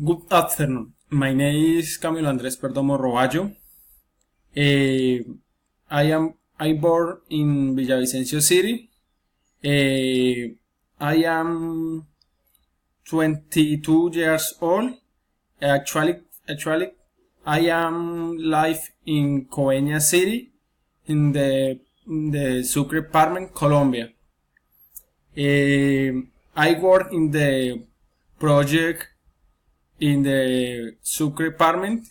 Good afternoon. My name is Camilo Andrés Perdomo Roballo. I born in Villavicencio City. I am 22 years old. Actually, I am live in Coveñas City in the Sucre Department, Colombia. I work in the project in the Sucre Department.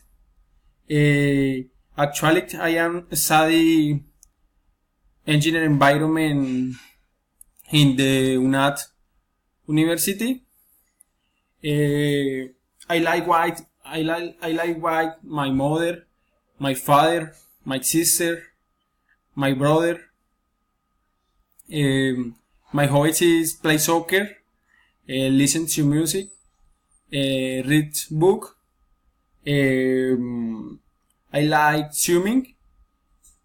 Actually, I am study engineer environment in the UNAT University. I like white. I like white. My mother, my father, my sister, my brother. My hobbies is play soccer, listen to music, read book. I like swimming.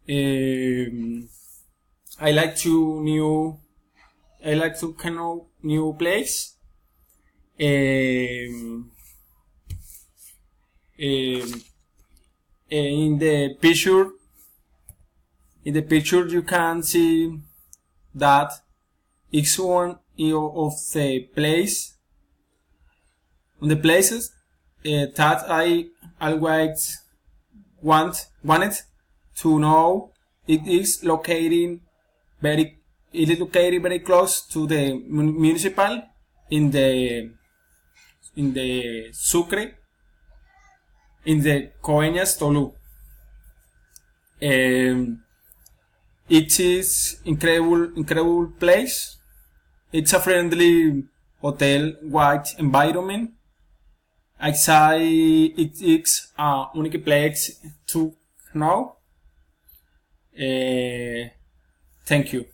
I like to new. I like to kind of new place. Um, um, in the picture, you can see that it's one of the place, on the places that I always wanted to know. Very it is located very close to the municipal in the Sucre, in the Coveñas Tolu. It is incredible place. It's a friendly hotel, white environment. Outside it is a unique place to know. Thank you.